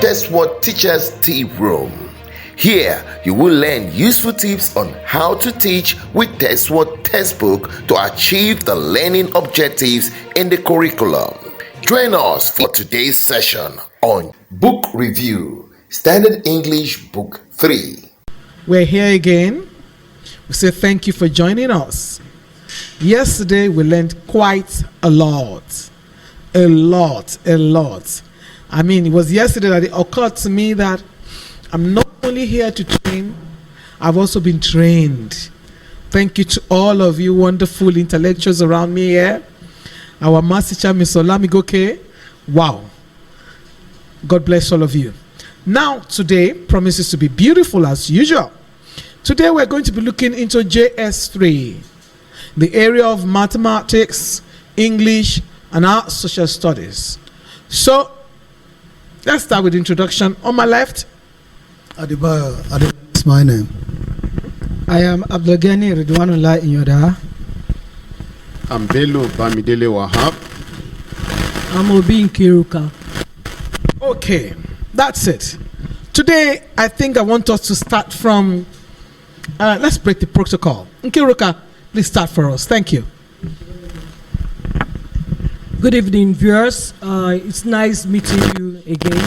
TestWord Teachers Tea Room. Here, you will learn useful tips on how to teach with TestWord textbook to achieve the learning objectives in the curriculum. Join us for today's session on Book Review, Standard English Book 3. We're here again. We say thank you for joining us. Yesterday, we learned quite a lot. A lot. I mean, it was yesterday that it occurred to me that I'm not only here to train, I've also been trained. Thank you to all of you wonderful intellectuals around me here. Our master teacher, Ms. Olamigoke. Wow. God bless all of you. Now, today promises to be beautiful as usual. Today, we're going to be looking into JS3, the area of mathematics, English, and art social studies. So, let's start with the introduction. On my left, Adebayo is my name. I am Abdulgani Ridwanullah Inyoda. I'm Bello Bamidele Wahab. I'm Obi Nkiruka. Okay, that's it. Today, I think I want us to start from, let's break the protocol. Nkiruka, please start for us. Thank you. Good evening, viewers. It's nice meeting you again.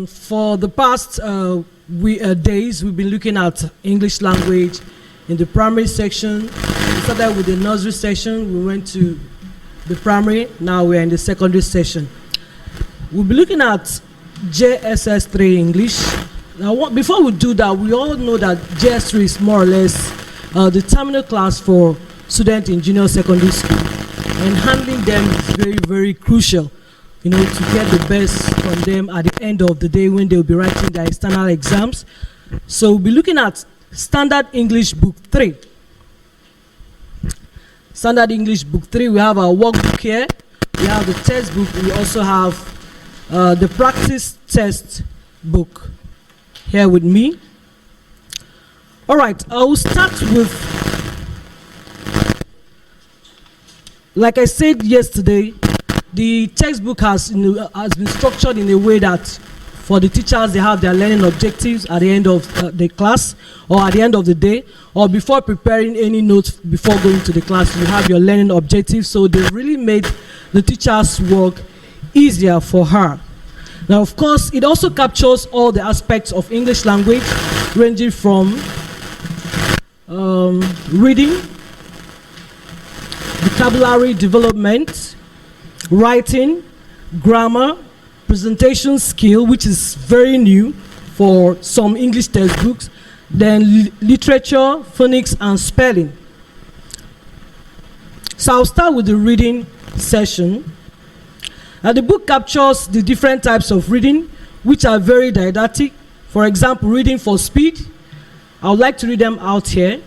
For the past days, we've been looking at English language in the primary section. We started with the nursery section. We went to the primary. Now we're in the secondary section. We'll be looking at JSS3 English. Now, before we do that, we all know that JS3 is more or less the terminal class for students in junior secondary school. And handling them is very, very crucial, to get the best from them at the end of the day when they'll be writing their external exams. So we'll be looking at Standard English Book 3. Standard English Book 3, we have our workbook here. We have the textbook. We also have the practice test book here with me. All right, I will start with, like I said yesterday, the textbook has been structured in a way that for the teachers, they have their learning objectives at the end of the class or at the end of the day, or before preparing any notes before going to the class, you have your learning objectives. So they really made the teacher's work easier for her. Now, of course, it also captures all the aspects of English language, ranging from reading, vocabulary development, writing, grammar, presentation skill, which is very new for some English textbooks, then literature, phonics, and spelling. So I'll start with the reading session. The book captures the different types of reading, which are very didactic. For example, reading for speed. I would like to read them out here.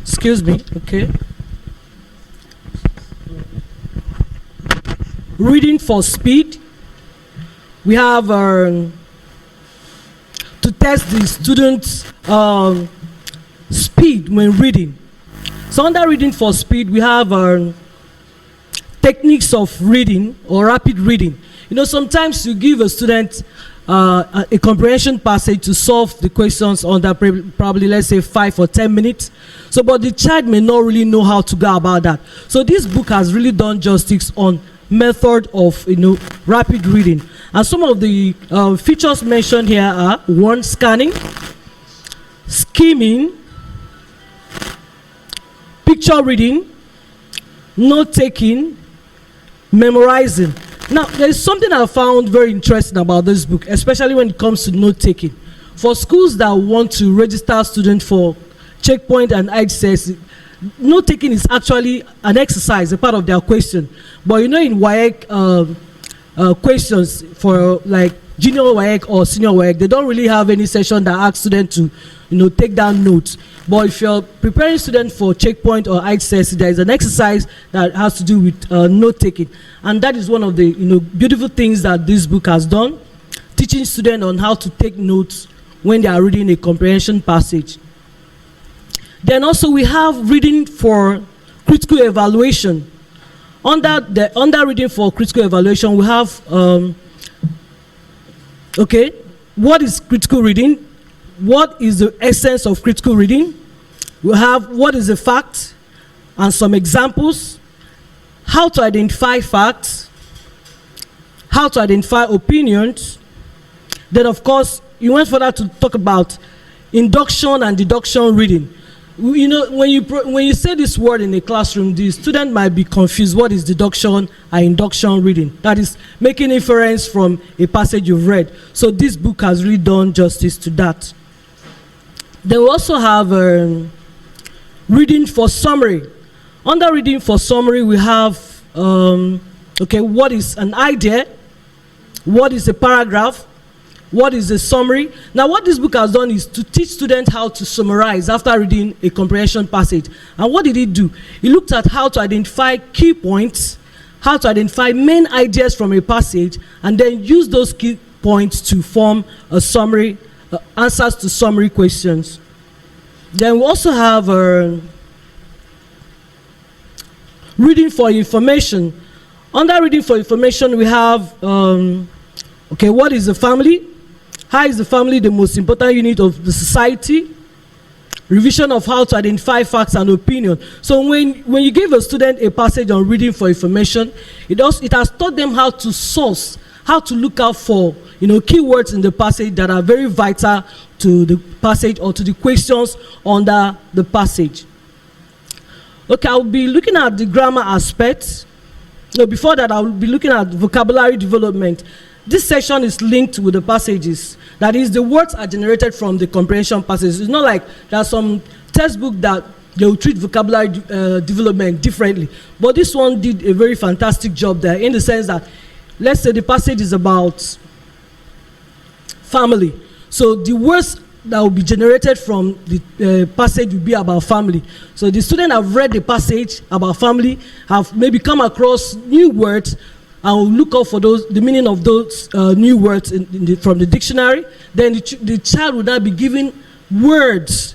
Excuse me, okay. Reading for speed. We have to test the students' speed when reading. So under reading for speed, we have techniques of reading or rapid reading. Sometimes you give a student a comprehension passage to solve the questions under probably, let's say, 5 or 10 minutes. So, but the child may not really know how to go about that. So this book has really done justice on method of, rapid reading. And some of the features mentioned here are 1, scanning, skimming, picture reading, note taking, memorizing. Now, there is something I found very interesting about this book, especially when it comes to note taking. For schools that want to register students for checkpoint and IHSS, note taking is actually an exercise, a part of their question. But in WAEC questions for like junior WAEC or senior WAEC, they don't really have any session that asks students to take down notes. But if you're preparing students for checkpoint or IHSS, there is an exercise that has to do with note taking, and that is one of the beautiful things that this book has done, teaching students on how to take notes when they are reading a comprehension passage. Then also we have reading for critical evaluation. Under reading for critical evaluation, we have okay, what is critical reading? What is the essence of critical reading? We have what is a fact and some examples, how to identify facts, how to identify opinions. Then, of course, you went further to talk about induction and deduction reading. You know, when you say this word in a classroom, the student might be confused. What is deduction and induction reading? That is making inference from a passage you've read. So this book has really done justice to that. Then we also have reading for summary. Under reading for summary, we have okay, what is an idea? What is a paragraph? What is a summary? Now, what this book has done is to teach students how to summarize after reading a comprehension passage. And what did it do? It looked at how to identify key points, how to identify main ideas from a passage, and then use those key points to form a summary, answers to summary questions. Then we also have reading for information. Under reading for information, we have, okay, what is the family? How is the family the most important unit of the society? Revision of how to identify facts and opinion. So when you give a student a passage on reading for information, it has taught them how to source, how to look out for, you know, keywords in the passage that are very vital to the passage or to the questions under the passage. Okay, I'll be looking at the grammar aspects. No, before that, I'll be looking at vocabulary development. This section is linked with the passages. That is, the words are generated from the comprehension passages. It's not like there's some textbook that they will treat vocabulary development differently. But this one did a very fantastic job there, in the sense that, let's say the passage is about family. So the words that will be generated from the passage will be about family. So the student have read the passage about family, have maybe come across new words, and will look out for the meaning of those new words from the dictionary. Then the child will now be given words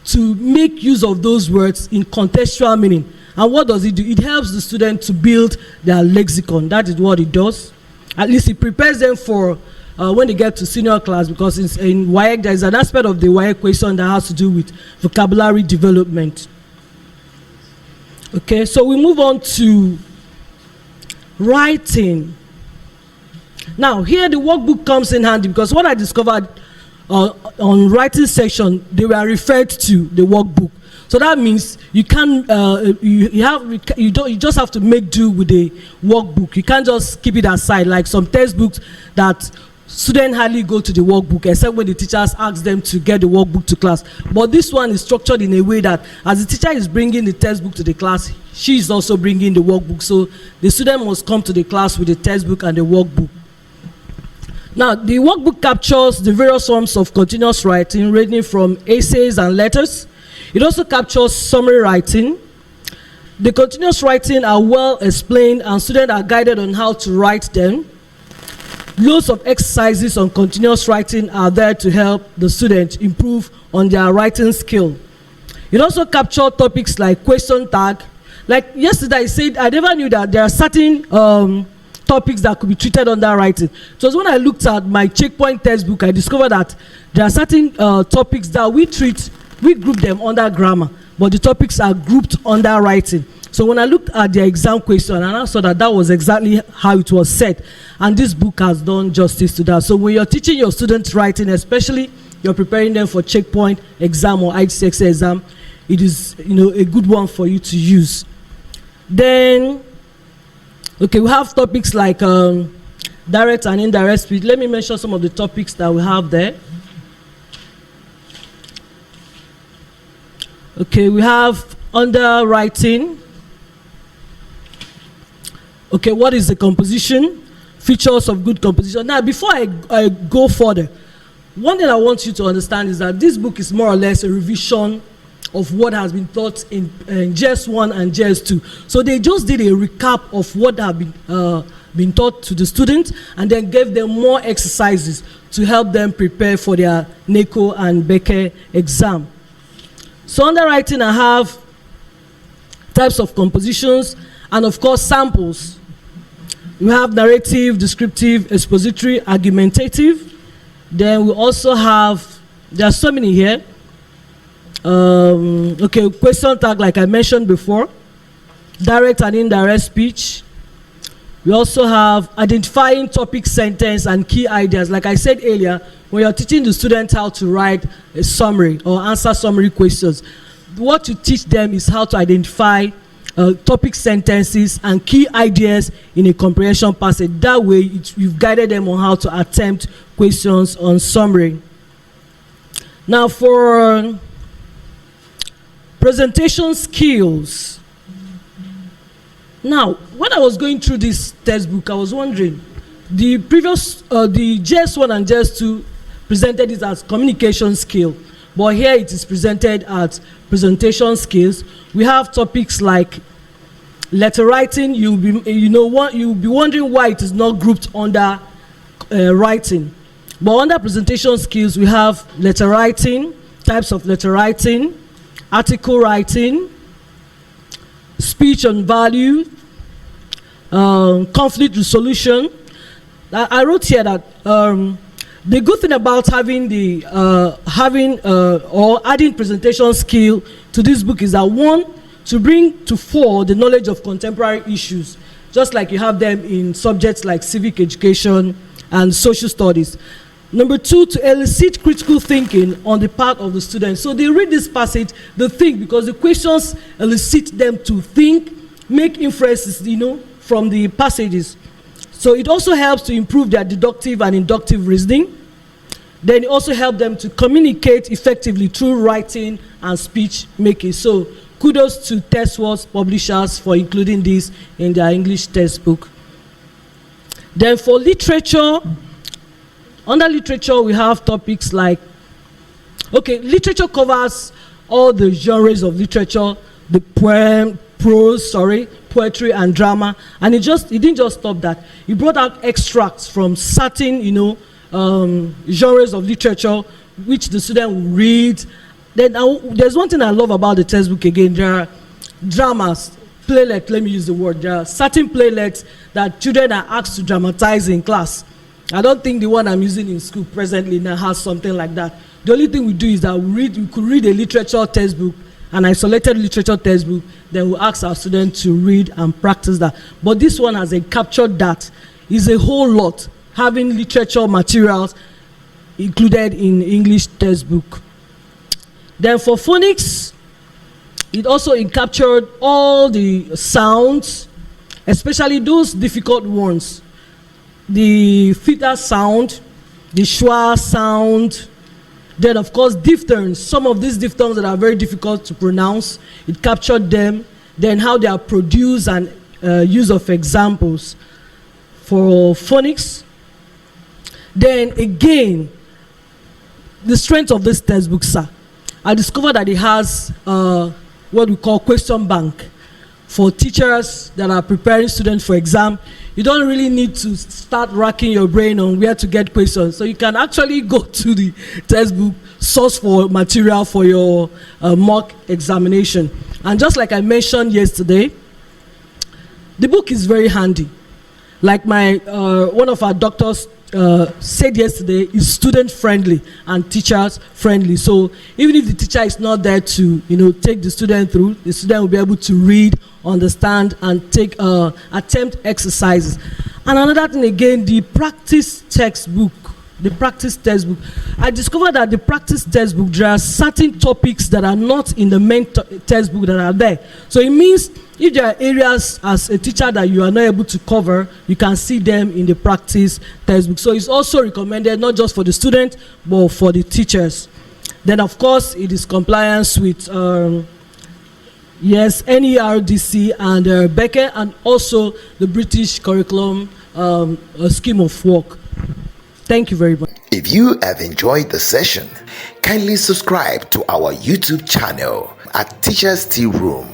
to make use of those words in contextual meaning. And what does it do? It helps the student to build their lexicon. That is what it does. At least it prepares them for when they get to senior class, because in WAEC there is an aspect of the WAEC question that has to do with vocabulary development. Okay, so we move on to writing. Now, here the workbook comes in handy, because what I discovered on writing section, they were referred to the workbook. So that means you can you just have to make do with the workbook. You can't just keep it aside like some textbooks that students hardly go to the workbook except when the teachers ask them to get the workbook to class. But this one is structured in a way that as the teacher is bringing the textbook to the class, she is also bringing the workbook. So the student must come to the class with the textbook and the workbook. Now, the workbook captures the various forms of continuous writing, ranging from essays and letters. It also captures summary writing. The continuous writing are well explained, and students are guided on how to write them. Loads of exercises on continuous writing are there to help the students improve on their writing skill. It also captures topics like question tag. Like yesterday I said, I never knew that there are certain topics that could be treated under writing. So when I looked at my checkpoint textbook, I discovered that there are certain topics that we group them under grammar, but the topics are grouped under writing. So when I looked at the exam question, and I saw that that was exactly how it was set, and this book has done justice to that. So when you're teaching your students writing, especially you're preparing them for checkpoint exam or IGCSE exam, it is, you know, a good one for you to use. Then, okay, we have topics like direct and indirect speech. Let me mention some of the topics that we have there. Okay, we have under writing. Okay, what is the composition? Features of good composition. Now, before I go further, one thing I want you to understand is that this book is more or less a revision of what has been taught in JS 1 and JS 2. So they just did a recap of what have been taught to the students, and then gave them more exercises to help them prepare for their NACO and Becker exam. So under writing, I have types of compositions, and of course samples. We have narrative, descriptive, expository, argumentative. Then we also have, there are so many here. Okay, question tag like I mentioned before. Direct and indirect speech. We also have identifying topic, sentence, and key ideas. Like I said earlier, when you're teaching the students how to write a summary or answer summary questions, what you teach them is how to identify topic, sentences, and key ideas in a comprehension passage. That way, you've guided them on how to attempt questions on summary. Now, for presentation skills. Now, when I was going through this textbook, I was wondering, the previous, the JS1 and JS2 presented it as communication skill, but here it is presented as presentation skills. We have topics like letter writing. You'll be wondering why it is not grouped under writing. But under presentation skills, we have letter writing, types of letter writing, article writing, speech and value, conflict resolution. I wrote here that the good thing about having the or adding presentation skill to this book is that, one, to bring to fore the knowledge of contemporary issues, just like you have them in subjects like civic education and social studies. Number two, to elicit critical thinking on the part of the students. So they read this passage, they think, because the questions elicit them to think, make inferences, from the passages. So it also helps to improve their deductive and inductive reasoning. Then it also helps them to communicate effectively through writing and speech making. So kudos to TestWorks publishers for including this in their English textbook. Then for literature, under literature, we have topics like, okay, literature covers all the genres of literature, the poetry and drama, and it didn't just stop that. It brought out extracts from certain, genres of literature which the student will read. Then there's one thing I love about the textbook again. There are dramas, playlet, let me use the word. There are certain playlets that children are asked to dramatize in class. I don't think the one I'm using in school presently now has something like that. The only thing we do is that we could read a literature textbook, an isolated literature textbook, then we ask our students to read and practice that. But this one has captured that. It's a whole lot, having literature materials included in English textbook. Then for phonics, it also captured all the sounds, especially those difficult ones. The theta sound, the schwa sound, then of course diphthongs. Some of these diphthongs that are very difficult to pronounce, it captured them. Then how they are produced and use of examples for phonics. Then again, the strength of this textbook, sir, I discovered that it has what we call question bank for teachers that are preparing students for exam. You don't really need to start racking your brain on where to get questions. So you can actually go to the textbook, source for material for your mock examination. And just like I mentioned yesterday, the book is very handy. Like one of our doctors said yesterday, is student friendly and teachers friendly. So even if the teacher is not there to take the student through, the student will be able to read, understand, and take attempt exercises. And another thing again, the practice textbook. I discovered that the practice textbook, there are certain topics that are not in the main textbook that are there. So it means if there are areas as a teacher that you are not able to cover, you can see them in the practice textbook. So it's also recommended not just for the student, but for the teachers. Then of course, it is compliance with NERDC and Becker, and also the British curriculum scheme of work. Thank you very much. If you have enjoyed the session, kindly subscribe to our YouTube channel at Teachers Tea Room.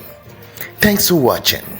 Thanks for watching.